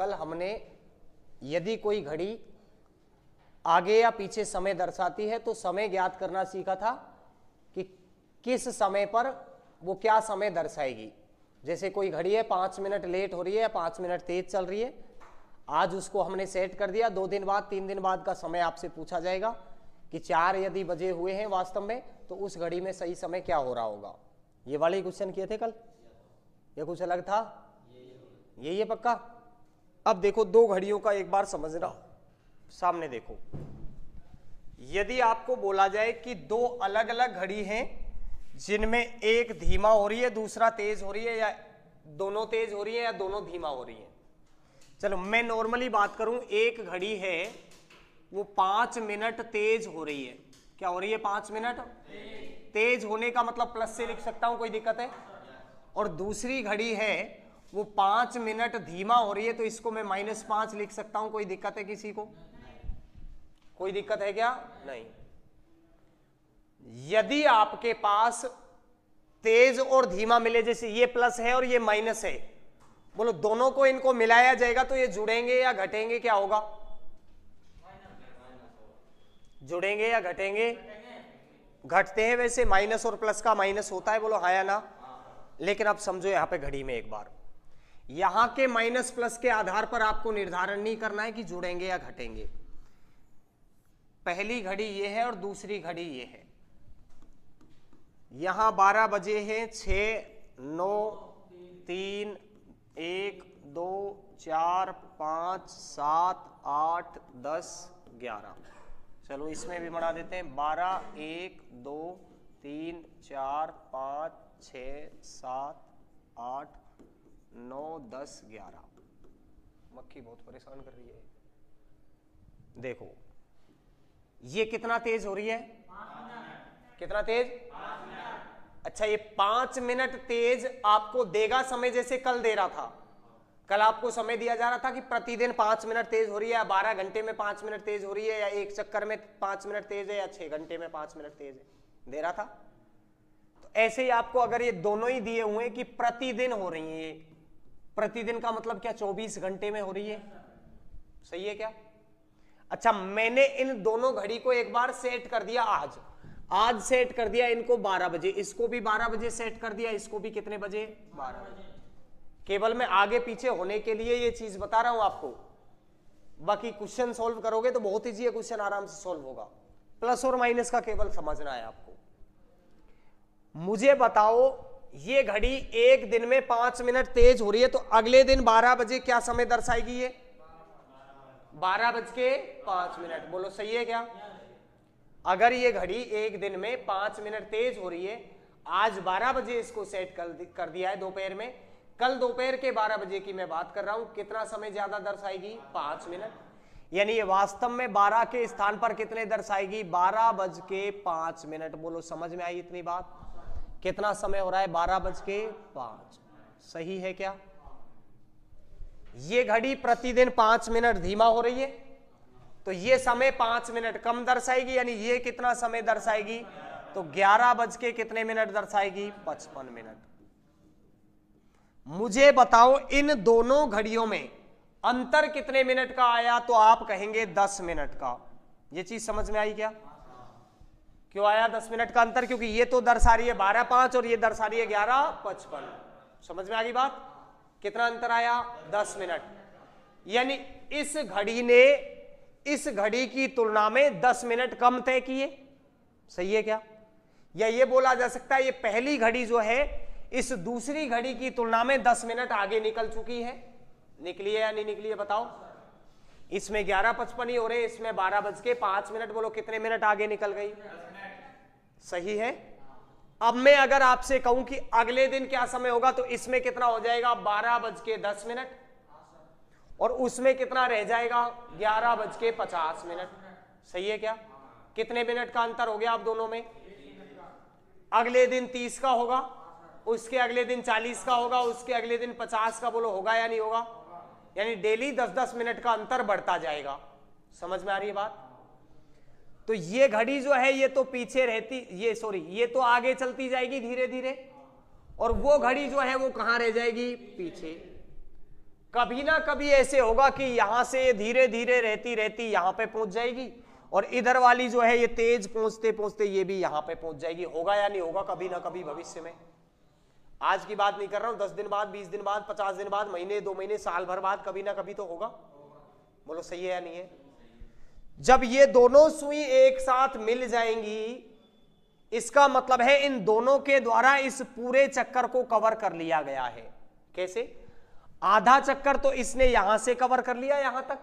कल हमने यदि कोई घड़ी आगे या पीछे समय दर्शाती है तो समय ज्ञात करना सीखा था कि किस समय पर वो क्या समय दर्शाएगी। जैसे कोई घड़ी है 5 मिनट लेट हो रही है या 5 मिनट तेज चल रही है, आज उसको हमने सेट कर दिया। 2 दिन बाद 3 दिन बाद का समय आपसे पूछा जाएगा कि 4 यदि बजे हुए हैं वास्तव में तो उस घड़ी में सही समय क्या हो रहा होगा। ये वाले क्वेश्चन किए थे कल या कुछ अलग था? यही है पक्का। अब देखो 2 घड़ियों का एक बार समझना, सामने देखो। यदि आपको बोला जाए कि 2 अलग अलग घड़ी हैं जिनमें एक धीमा हो रही है दूसरा तेज हो रही है, या दोनों तेज हो रही है या दोनों धीमा हो रही है। चलो मैं नॉर्मली बात करूं, एक घड़ी है वो 5 मिनट तेज हो रही है। क्या हो रही है? 5 मिनट तेज होने का मतलब प्लस से लिख सकता हूं, कोई दिक्कत है? और दूसरी घड़ी है वो 5 मिनट धीमा हो रही है, तो इसको मैं -5 लिख सकता हूं। कोई दिक्कत है किसी को? कोई दिक्कत है क्या? नहीं। यदि आपके पास तेज और धीमा मिले, जैसे ये प्लस है और ये माइनस है, बोलो दोनों को इनको मिलाया जाएगा तो ये जुड़ेंगे या घटेंगे? क्या होगा? जुड़ेंगे या घटेंगे? घटते हैं। वैसे माइनस और प्लस का माइनस होता है, बोलो हाँ या ना। लेकिन अब समझो यहां पे घड़ी में एक बार, यहां के माइनस प्लस के आधार पर आपको निर्धारण नहीं करना है कि जुड़ेंगे या घटेंगे। पहली घड़ी ये है और दूसरी घड़ी ये है। यहां 12 बजे हैं, 6, 9, 3, 1, 2, 4, 5, 7, 8, 10, 11। चलो इसमें भी बढ़ा देते हैं। 12, 1, 2, 3, 4, 5, 6, 7, 8, 9, 10, 11। मक्खी बहुत परेशान कर रही है। देखो ये कितना तेज हो रही है? 5 मिनट। कितना तेज? 5 मिनट। अच्छा, ये 5 मिनट तेज आपको देगा समय, जैसे कल दे रहा था। कल आपको समय दिया जा रहा था कि प्रतिदिन 5 मिनट तेज हो रही है, या 12 घंटे में 5 मिनट तेज हो रही है, या एक चक्कर में 5 मिनट तेज है, या 6 घंटे में 5 मिनट तेज है, दे रहा था। तो ऐसे ही आपको अगर ये दोनों ही दिए हुए कि प्रतिदिन हो रही है, प्रतिदिन का मतलब क्या? 24 घंटे में हो रही है। सही है क्या? अच्छा, मैंने इन दोनों घड़ी को एक बार सेट कर दिया। आज सेट कर दिया इनको 12 बजे, इसको भी 12 बजे सेट कर दिया, इसको भी कितने बजे? 12 बजे। केवल मैं आगे पीछे होने के लिए ये चीज बता रहा हूं आपको। बाकी क्वेश्चन सॉल्व करोगे तो बहुत ईजी है, क्वेश्चन आराम से सॉल्व होगा। प्लस और माइनस का केवल समझना है आपको। मुझे बताओ, ये घड़ी एक दिन में 5 मिनट तेज हो रही है, तो अगले दिन 12 बजे क्या समय दर्शाएगी? ये 12:05। बोलो सही है क्या? अगर ये घड़ी एक दिन में 5 मिनट तेज हो रही है, आज 12 बजे इसको सेट कर दिया है दोपहर में, कल दोपहर के 12 बजे की मैं बात कर रहा हूं, कितना समय ज्यादा दर्शाएगी? 5 मिनट। यानी ये वास्तव में 12 के स्थान पर कितने दर्शाएगी? 12:05। बोलो समझ में आई इतनी बात? कितना समय हो रहा है? 12:05। सही है क्या? ये घड़ी प्रतिदिन 5 मिनट धीमा हो रही है, तो ये समय 5 मिनट कम दर्शाएगी, यानी ये कितना समय दर्शाएगी? तो 11 बज के कितने मिनट दर्शाएगी? 55 मिनट। मुझे बताओ इन दोनों घड़ियों में अंतर कितने मिनट का आया? तो आप कहेंगे 10 मिनट का। ये चीज समझ में आई क्या? क्यों आया 10 मिनट का अंतर? क्योंकि ये तो दर्शा रही है 12:05 और ये दर्शा रही है 11:55। समझ में आ गई बात? कितना अंतर आया? 10 मिनट। यानी इस घड़ी ने इस घड़ी की तुलना में 10 मिनट कम तय किए। सही है क्या? या ये बोला जा सकता है ये पहली घड़ी जो है इस दूसरी घड़ी की तुलना में 10 मिनट आगे निकल चुकी है। निकली है या नहीं निकली है बताओ? इसमें 11:55 ही हो रहे, इसमें 12:05। बोलो कितने मिनट आगे निकल गई? सही है। अब मैं अगर आपसे कहूं कि अगले दिन क्या समय होगा, तो इसमें कितना हो जाएगा? 12:10 और उसमें कितना रह जाएगा? 11:50। सही है क्या? कितने मिनट का अंतर हो गया आप दोनों में? अगले दिन 30 का होगा, उसके अगले दिन 40 का होगा, उसके अगले दिन 50 का। बोलो होगा या नहीं होगा? यानी डेली 10-10 मिनट का अंतर बढ़ता जाएगा। समझ में आ रही है बात? तो ये घड़ी जो है ये तो पीछे रहती, ये तो आगे चलती जाएगी धीरे धीरे, और वो घड़ी जो है वो कहां रह जाएगी? पीछे। कभी ना कभी ऐसे होगा कि यहां से धीरे धीरे रहती रहती यहां पे पहुंच जाएगी, और इधर वाली जो है ये तेज पहुंचते पहुंचते ये भी यहां पे पहुंच जाएगी। होगा या नहीं होगा कभी ना कभी भविष्य में? आज की बात नहीं कर रहा हूं, 10 दिन बाद, 20 दिन बाद, 50 दिन बाद, महीने, 2 महीने, साल भर बाद, कभी ना कभी तो होगा। बोलो सही है या नहीं है? जब ये दोनों सुई एक साथ मिल जाएंगी, इसका मतलब है इन दोनों के द्वारा इस पूरे चक्कर को कवर कर लिया गया है। कैसे? आधा चक्कर तो इसने यहां से कवर कर लिया यहां तक,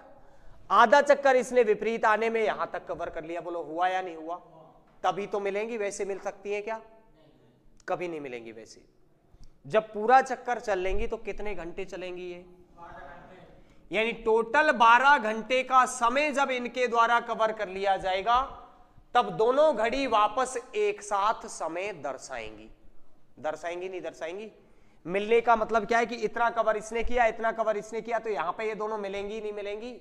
आधा चक्कर इसने विपरीत आने में यहां तक कवर कर लिया। बोलो हुआ या नहीं हुआ? तभी तो मिलेंगी, वैसे मिल सकती है क्या? कभी नहीं मिलेंगी वैसे। जब पूरा चक्कर चल लेंगी तो कितने घंटे चलेंगी ये? यानी टोटल 12 घंटे का समय जब इनके द्वारा कवर कर लिया जाएगा, तब दोनों घड़ी वापस एक साथ समय दर्शाएंगी। दर्शाएंगी नहीं दर्शाएंगी? मिलने का मतलब क्या है कि इतना कवर इसने किया, इतना कवर इसने किया, तो यहां पे ये दोनों मिलेंगी नहीं मिलेंगी?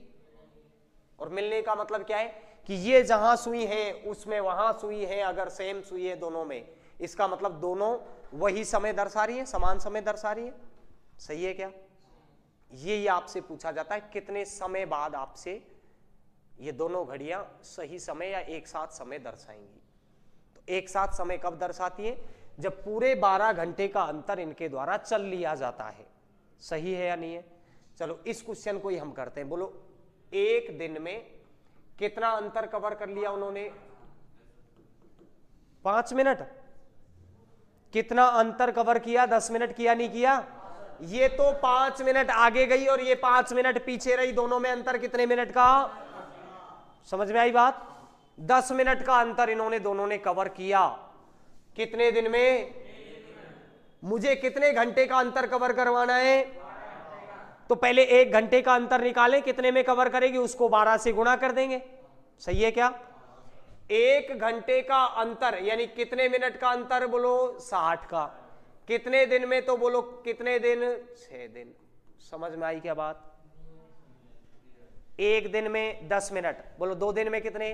और मिलने का मतलब क्या है कि ये जहां सुई है उसमें वहां सुई है, अगर सेम सुई है दोनों में, इसका मतलब दोनों वही समय दर्शा रही है, समान समय दर्शा रही है। सही है क्या? ये आपसे पूछा जाता है कितने समय बाद आपसे ये दोनों घड़ियां सही समय या एक साथ समय दर्शाएंगी। तो एक साथ समय कब दर्शाती है? जब पूरे 12 घंटे का अंतर इनके द्वारा चल लिया जाता है। सही है या नहीं है? चलो इस क्वेश्चन को ही हम करते हैं। बोलो एक दिन में कितना अंतर कवर कर लिया उन्होंने? 5 मिनट। कितना अंतर कवर किया? 10 मिनट किया नहीं किया? ये तो 5 मिनट आगे गई और ये 5 मिनट पीछे रही, दोनों में अंतर कितने मिनट का? समझ में आई बात? 10 मिनट का अंतर इन्होंने दोनों ने कवर किया। कितने दिन में? मुझे कितने घंटे का अंतर कवर करवाना है? तो पहले 1 घंटे का अंतर निकालें, कितने में कवर करेगी, उसको 12 से गुणा कर देंगे। सही है क्या? 1 घंटे का अंतर यानी कितने मिनट का अंतर? बोलो 60 का। कितने दिन में? तो बोलो कितने दिन? 6 दिन। समझ में आई क्या बात? 1 दिन में 10 मिनट। बोलो 2 दिन में कितने?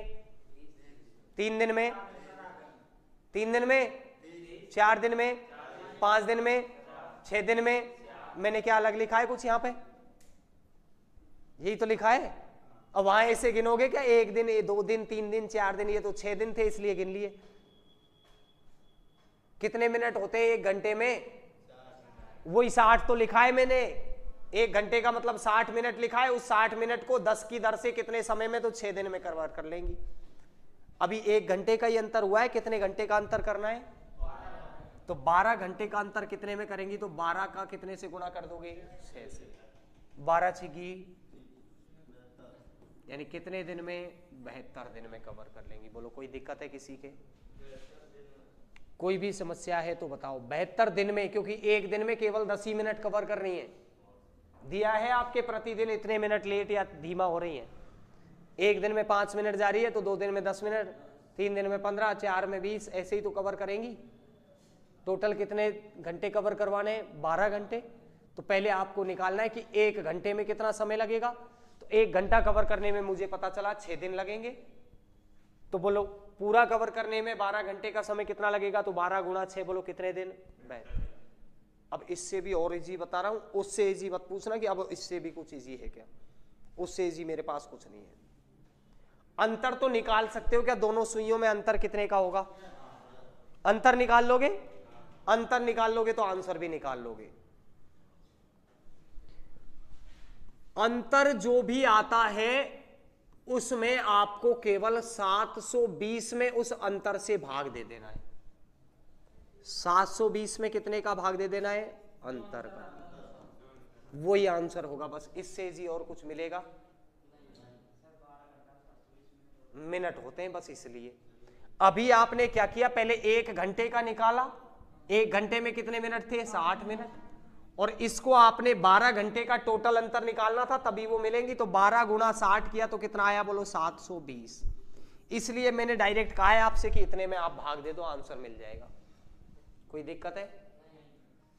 3 दिन में? 3 दिन में? 4 दिन में? 5 दिन में? 6 दिन में? मैंने क्या अलग लिखा है कुछ यहां पे? यही तो लिखा है। अब वहां ऐसे गिनोगे क्या? 1 दिन, 2 दिन, 3 दिन, 4 दिन? ये तो 6 दिन थे इसलिए गिन लिए। कितने मिनट होते हैं 1 घंटे में? वही 60 तो लिखा है मैंने। 1 घंटे का मतलब 60 मिनट लिखा है। उस 60 मिनट को 10 की दर से कितने समय में? तो 6 दिन में कवर कर लेंगी। अभी 1 घंटे का ही अंतर हुआ है, कितने घंटे का अंतर करना है? तो 12 घंटे का अंतर कितने में करेंगी? तो 12 का कितने से गुणा कर दोगे? 6 से। 12 छिकी यानी कितने दिन में? 72 दिन में कवर कर लेंगी। बोलो कोई दिक्कत है किसी के? कोई भी समस्या है तो बताओ। 72 दिन में, क्योंकि 1 दिन में केवल 10 ही मिनट कवर करनी है। दिया है आपके प्रतिदिन इतने मिनट लेट या धीमा हो रही है। 1 दिन में 5 मिनट जा रही है तो 2 दिन में 10 मिनट, 3 दिन में 15, 4 में 20, ऐसे ही तो कवर करेंगी। टोटल कितने घंटे कवर करवाने हैं? 12 घंटे। तो पहले आपको निकालना है कि 1 घंटे में कितना समय लगेगा। तो 1 घंटा कवर करने में मुझे पता चला 6 दिन लगेंगे। तो बोलो पूरा कवर करने में 12 घंटे का समय कितना लगेगा? तो 12 गुणा 6, बोलो कितने दिन? 72। अब इससे भी और इजी बता रहा हूं, उससे इजी मत पूछना कि अब इससे भी कुछ इजी है क्या। उससे इजी मेरे पास कुछ नहीं है। अंतर तो निकाल सकते हो क्या? दोनों सुइयों में अंतर कितने का होगा? अंतर निकाल लोगे? अंतर निकाल लोगे तो आंसर भी निकाल लोगे। अंतर जो भी आता है उसमें आपको केवल 720 में उस अंतर से भाग दे देना है। 720 में कितने का भाग दे देना है? अंतर का। वही आंसर होगा, बस इससे इजी और कुछ मिलेगा? मिनट होते हैं बस इसलिए। अभी आपने क्या किया? पहले 1 घंटे का निकाला। 1 घंटे में कितने मिनट थे? 60 मिनट। और इसको आपने 12 घंटे का टोटल अंतर निकालना था, तभी वो मिलेंगी। तो 12 गुणा 60 किया तो कितना आया? बोलो 720। इसलिए मैंने डायरेक्ट कहा है आपसे कि इतने में आप भाग दे दो, आंसर मिल जाएगा। कोई दिक्कत है?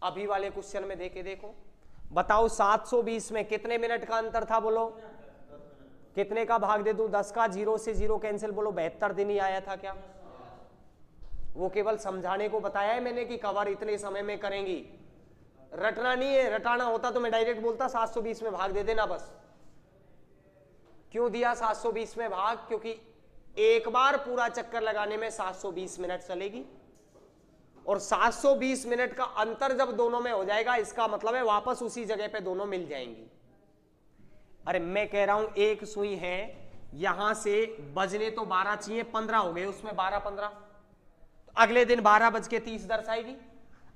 अभी वाले क्वेश्चन में देके देखो, बताओ 720 में कितने मिनट का अंतर था? बोलो कितने का भाग दे दूं? 10 का, 0 से 0 कैंसिल। बोलो 72 दिन ही आया था क्या? वो केवल समझाने को बताया है मैंने कि कवर इतने समय में करेंगी। रटना नहीं है, रटाना होता तो मैं डायरेक्ट बोलता 720 में भाग दे देना बस। क्यों दिया 720 में भाग? क्योंकि एक बार पूरा चक्कर लगाने में 720 मिनट चलेगी, और 720 मिनट का अंतर जब दोनों में हो जाएगा, इसका मतलब है वापस उसी जगह पे दोनों मिल जाएंगी। अरे मैं कह रहा हूं एक सुई है, यहां से बजने तो 12 चाहिए, 15 हो गए, उसमें 12-15, तो अगले दिन 12:30 दर्शाएगी,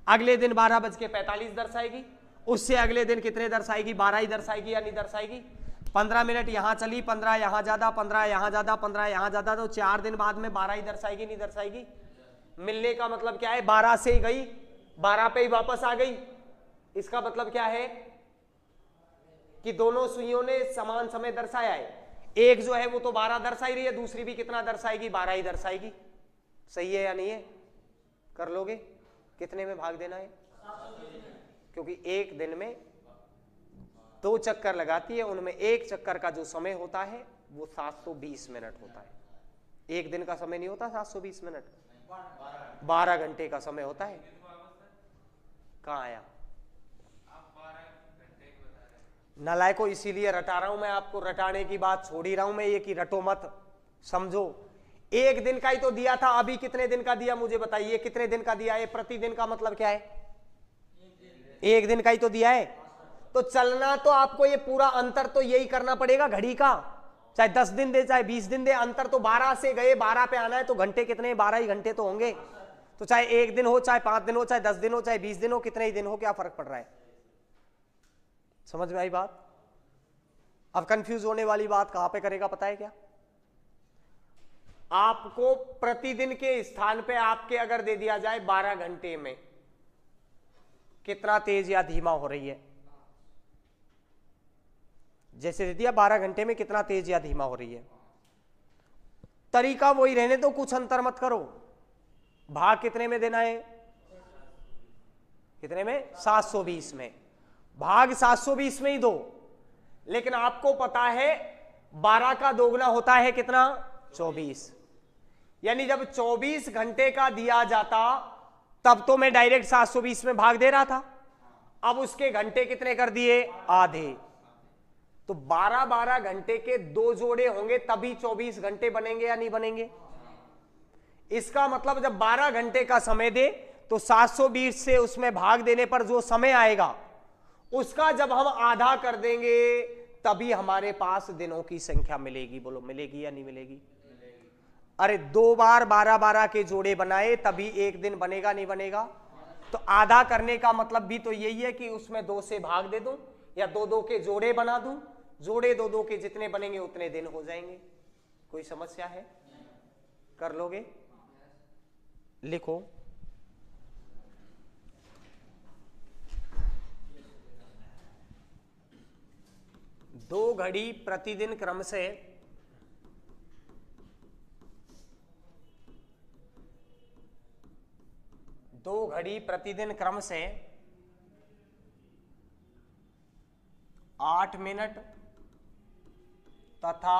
अगले दिन 12:45 दर्शाएगी, उससे अगले दिन कितने दर्शाएगी? 12 ही दर्शाएगी या नहीं दर्शाएगी? 15 मिनट यहां चली, 15 यहां ज्यादा, 15 यहां ज्यादा, 15 यहां ज्यादा, तो 4 दिन बाद में 12 ही दर्शाएगी नहीं दर्शाएगी? मिलने का मतलब क्या है? 12 से ही गई, 12 पे ही वापस आ गई। इसका मतलब क्या है कि दोनों सुइयों ने समान समय दर्शाया है। एक जो है वो तो 12 दर्शा ही रही है, दूसरी भी कितना दर्शाएगी? 12 ही दर्शाएगी। सही है या नहीं है? कर लोगे? कितने में भाग देना है? क्योंकि एक दिन में 2 चक्कर लगाती है, उनमें एक चक्कर का जो समय होता है वो 720 मिनट होता है। एक दिन का समय नहीं होता 720 मिनट, 12 घंटे का समय होता है। कहां आया नालायको? इसीलिए रटा रहा हूं मैं आपको, रटाने की बात छोड़ ही रहा हूं मैं, ये कि रटो मत, समझो। एक दिन का ही तो दिया था, अभी कितने दिन का दिया मुझे बताइए? कितने दिन का दिया है? प्रतिदिन का मतलब क्या है? एक दिन का ही तो दिया है। तो चलना तो आपको ये पूरा अंतर तो यही करना पड़ेगा घड़ी का, चाहे 10 दिन दे चाहे 20 दिन दे, अंतर तो 12 से गए 12 पे आना है, तो घंटे कितने? 12 ही घंटे तो होंगे। तो चाहे एक दिन हो, चाहे 5 दिन हो, चाहे 10 दिन हो, चाहे 20 दिन हो, कितने ही दिन हो, क्या फर्क पड़ रहा है? समझ में आई बात? अब कंफ्यूज होने वाली बात कहां पे करेगा पता है क्या? आपको प्रतिदिन के स्थान पे आपके अगर दे दिया जाए 12 घंटे में कितना तेज या धीमा हो रही है, जैसे दे दिया 12 घंटे में कितना तेज या धीमा हो रही है, तरीका वही रहने दो, कुछ अंतर मत करो। भाग कितने में देना है? कितने में? 720 में। भाग 720 में ही दो, लेकिन आपको पता है 12 का दोगुना होता है कितना? 24। यानी जब 24 घंटे का दिया जाता तब तो मैं डायरेक्ट 720 में भाग दे रहा था, अब उसके घंटे कितने कर दिए? आधे। तो 12-12 घंटे के 2 जोड़े होंगे तभी 24 घंटे बनेंगे या नहीं बनेंगे? इसका मतलब जब 12 घंटे का समय दे तो 720 से उसमें भाग देने पर जो समय आएगा उसका जब हम आधा कर देंगे तभी हमारे पास दिनों की संख्या मिलेगी। बोलो मिलेगी या नहीं मिलेगी? अरे 2 बार 12-12 के जोड़े बनाए तभी एक दिन बनेगा, नहीं बनेगा? तो आधा करने का मतलब भी तो यही है कि उसमें 2 से भाग दे दूं या 2-2 के जोड़े बना दूं, जोड़े 2-2 के जितने बनेंगे उतने दिन हो जाएंगे। कोई समस्या है? कर लोगे? लिखो। दो घड़ी प्रतिदिन क्रम से 2 घड़ी प्रतिदिन क्रम से 8 मिनट तथा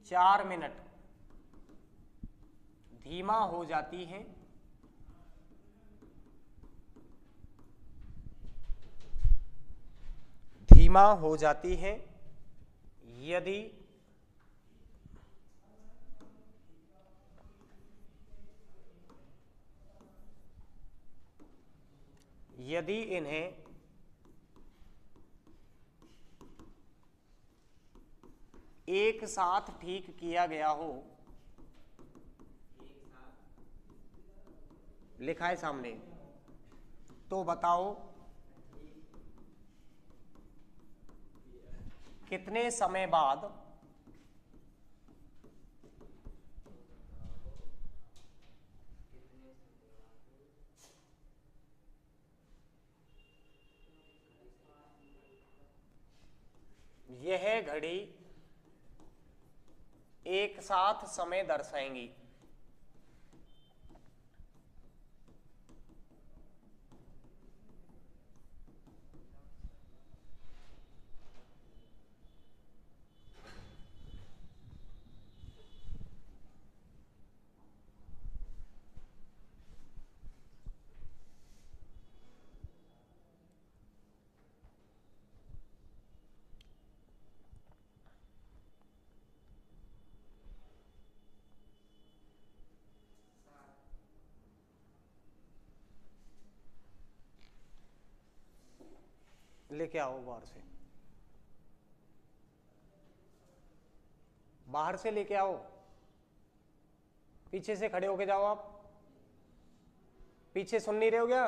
4 मिनट धीमा हो जाती है यदि इन्हें एक साथ ठीक किया गया हो। लिखा है सामने, तो बताओ कितने समय बाद यह घड़ी एक साथ समय दर्शाएंगी। लेके आओ बाहर से, बाहर से लेके आओ, पीछे से खड़े होके जाओ। आप पीछे सुन नहीं रहे हो क्या?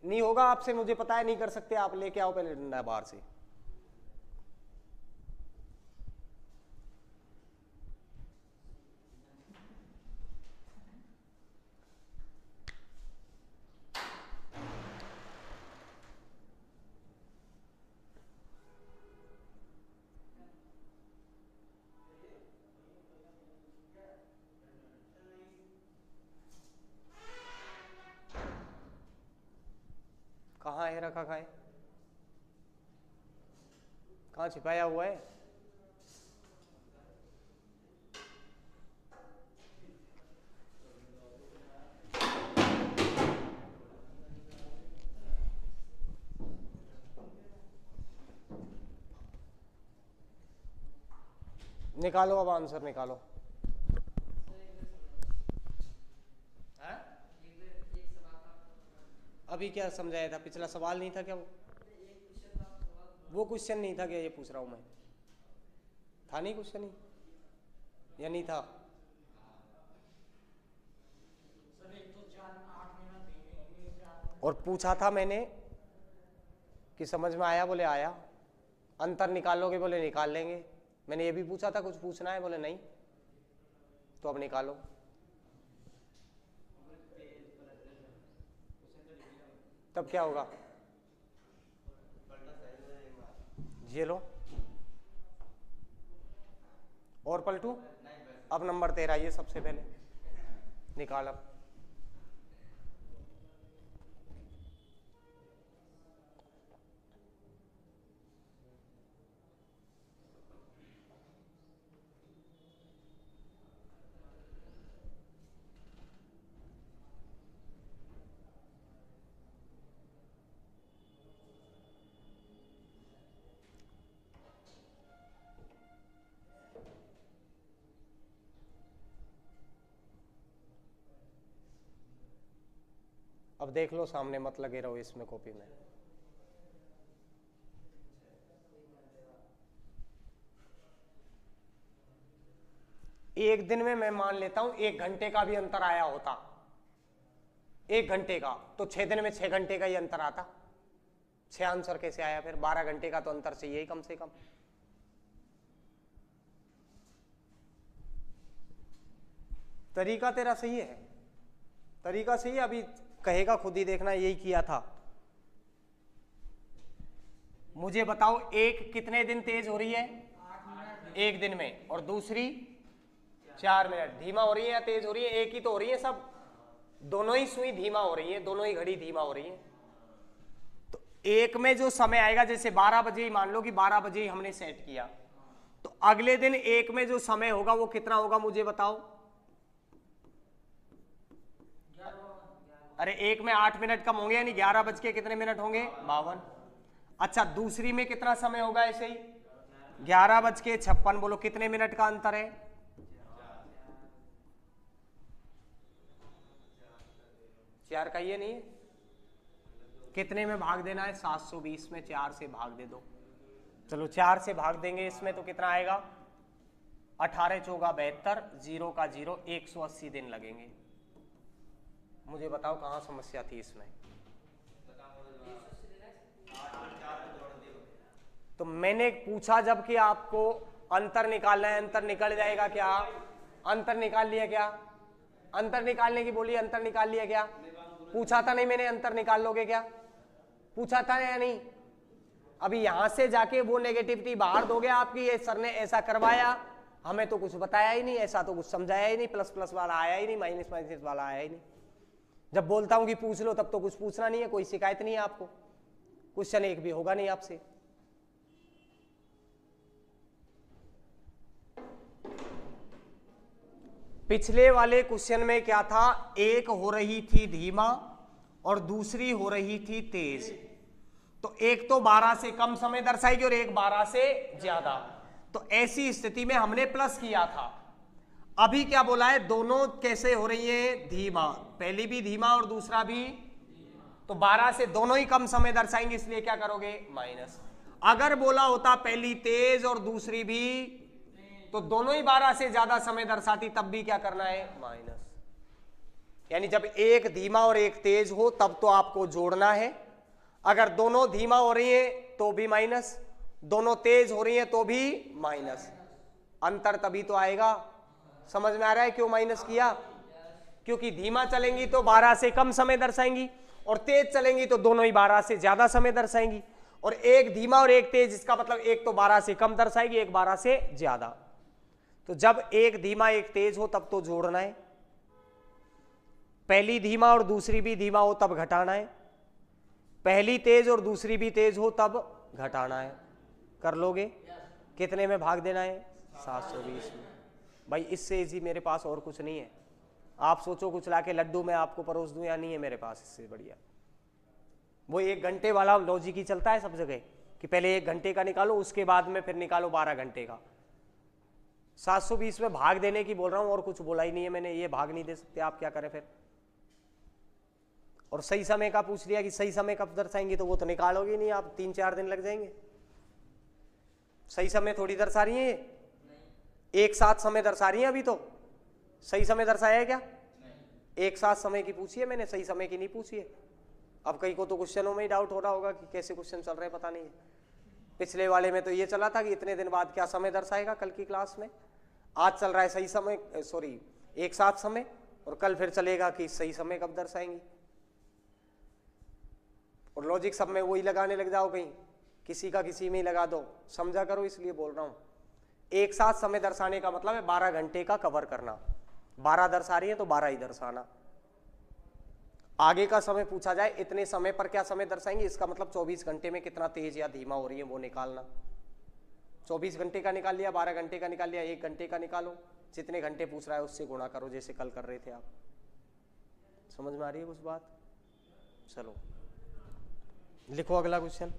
नहीं होगा आपसे, मुझे पता है नहीं कर सकते आप। लेके आओ पहले डंडा बाहर से। कहाँ है रखा? खाए कहाँ छिपाया हुआ है? निकालो, अब आंसर निकालो। अभी क्या समझाया था? पिछला सवाल नहीं था क्या? वो क्वेश्चन नहीं था क्या? ये पूछ रहा हूं मैं, था नहीं क्वेश्चन ही या नहीं था? और पूछा था मैंने कि समझ में आया? बोले आया। अंतर निकालोगे? बोले निकाल लेंगे। मैंने ये भी पूछा था कुछ पूछना है? बोले नहीं। तो अब निकालो। तब क्या होगा? ये लो और पलटू। अब नंबर 13 ये सबसे पहले निकाल। अब अब देख लो सामने, मत लगे रहो इसमें कॉपी में। एक दिन में मैं मान लेता हूं 1 घंटे का भी अंतर आया होता, 1 घंटे का, तो 6 दिन में 6 घंटे का ही अंतर आता। 6 आंसर कैसे आया फिर? 12 घंटे का तो अंतर चाहिए ही कम से कम। तरीका तेरा सही है, तरीका सही है। अभी कहेगा खुद ही, देखना यही किया था। मुझे बताओ, एक कितने दिन तेज हो रही है? 1 दिन में। और दूसरी 4 मिनट। धीमा हो रही है या तेज हो रही है? एक ही तो हो रही है सब, दोनों ही सुई धीमा हो रही है, दोनों ही घड़ी धीमा हो रही है। तो एक में जो समय आएगा, जैसे 12 बजे ही मान लो कि 12 बजे ही हमने सेट किया, तो अगले दिन एक में जो समय होगा वो कितना होगा? मुझे बताओ। अरे एक में 8 मिनट कम होंगे, यानी 11 बज के कितने मिनट होंगे? 52। अच्छा, दूसरी में कितना समय होगा? ऐसे ही 11 बज के 56। बोलो कितने मिनट का अंतर है? 4 का ये नहीं है? कितने में भाग देना है? 720 में 4 से भाग दे दो। चलो 4 से भाग देंगे इसमें तो कितना आएगा? 18 चौगा 72, 0 का 0, 180 दिन लगेंगे। मुझे बताओ कहाँ समस्या थी इसमें? तो मैंने पूछा जब कि आपको अंतर निकालना है, अंतर निकल जाएगा क्या? अंतर निकाल लिया क्या? अंतर निकालने की बोली, अंतर निकाल लिया क्या? पूछा था नहीं मैंने, अंतर निकाल लोगे क्या? पूछा था या नहीं? अभी यहां से जाके वो नेगेटिविटी बाहर दोगे आपकी, ये सर ने ऐसा करवाया, हमें तो कुछ बताया ही नहीं, ऐसा तो कुछ समझाया ही नहीं, प्लस प्लस वाला आया ही नहीं, माइनस माइनस वाला आया ही नहीं। जब बोलता हूं कि पूछ लो तब तो कुछ पूछना नहीं है, कोई शिकायत नहीं है आपको, क्वेश्चन एक भी होगा नहीं आपसे। पिछले वाले क्वेश्चन में क्या था? एक हो रही थी धीमा और दूसरी हो रही थी तेज। तो एक तो 12 से कम समय दर्शाएगी और एक 12 से ज्यादा। तो ऐसी स्थिति में हमने प्लस किया था। अभी क्या बोला है? दोनों कैसे हो रही है? धीमा। पहली भी धीमा और दूसरा भी, तो 12 से दोनों ही कम समय दर्शाएंगे, इसलिए क्या करोगे माइनस। अगर बोला होता पहली तेज और दूसरी भी, तो दोनों ही 12 से ज्यादा समय दर्शाती, तब भी क्या करना है माइनस। यानी जब एक धीमा और एक तेज हो तब तो आपको जोड़ना है, अगर दोनों धीमा हो रही है तो भी माइनस, दोनों तेज हो रही है तो भी माइनस। अंतर तभी तो आएगा। समझ में आ रहा है क्यों माइनस किया? क्योंकि धीमा चलेंगी तो 12 से कम समय दर्शाएंगी, और तेज चलेंगी तो दोनों ही 12 से ज्यादा समय दर्शाएंगी। और एक धीमा और एक तेज, इसका मतलब एक तो 12 से कम दर्शाएगी, एक 12 से ज्यादा। तो जब एक धीमा एक तेज हो तब तो जोड़ना है, पहली धीमा और दूसरी भी धीमा हो तब घटाना है, पहली तेज और दूसरी भी तेज हो तब घटाना है। कर लोगे? कितने में भाग देना है? 720 में। भाई इससे इजी मेरे पास और कुछ नहीं है। आप सोचो कुछ लाके लड्डू मैं आपको परोस दूं, या नहीं है मेरे पास इससे बढ़िया। वो 1 घंटे वाला लॉजिक ही चलता है सब जगह कि पहले 1 घंटे का निकालो, उसके बाद में फिर निकालो 12 घंटे का। 720 में भाग देने की बोल रहा हूं, और कुछ बोला ही नहीं है मैंने। ये भाग नहीं दे सकते, आप क्या करें फिर? और सही समय का पूछ लिया कि सही समय कब दर्शाएंगे, तो वो तो निकालोगे नहीं आप, 3-4 दिन लग जाएंगे। सही समय थोड़ी दर्शा रही है, एक साथ समय दर्शा रही है। अभी तो सही समय दर्शाया है क्या? एक साथ समय की पूछी है मैंने, सही समय की नहीं पूछी है। अब कहीं को तो क्वेश्चनों में ही डाउट हो रहा होगा कि कैसे क्वेश्चन चल रहे हैं, पता नहीं है। पिछले वाले में तो ये चला था कि इतने दिन बाद क्या समय दर्शाएगा कल की क्लास में। आज चल रहा है सही समय, सॉरी एक साथ समय, और कल फिर चलेगा कि सही समय कब दर्शाएंगे। और लॉजिक सब में वही लगाने लग जाओ, कहीं किसी का किसी में ही लगा दो, समझा करो। इसलिए बोल रहा हूं, एक साथ समय दर्शाने का मतलब है 12 घंटे का कवर करना। 12 दर्शा रही है तो 12 ही दर्शाना। आगे का समय पूछा जाए इतने समय पर क्या समय दर्शाएंगे, इसका मतलब 24 घंटे में कितना तेज या धीमा हो रही है वो निकालना। 24 घंटे का निकाल लिया, 12 घंटे का निकाल लिया, 1 घंटे का निकालो, जितने घंटे पूछ रहा है उससे गुणा करो, जैसे कल कर रहे थे आप। समझ में आ रही है कुछ बात? चलो लिखो अगला क्वेश्चन।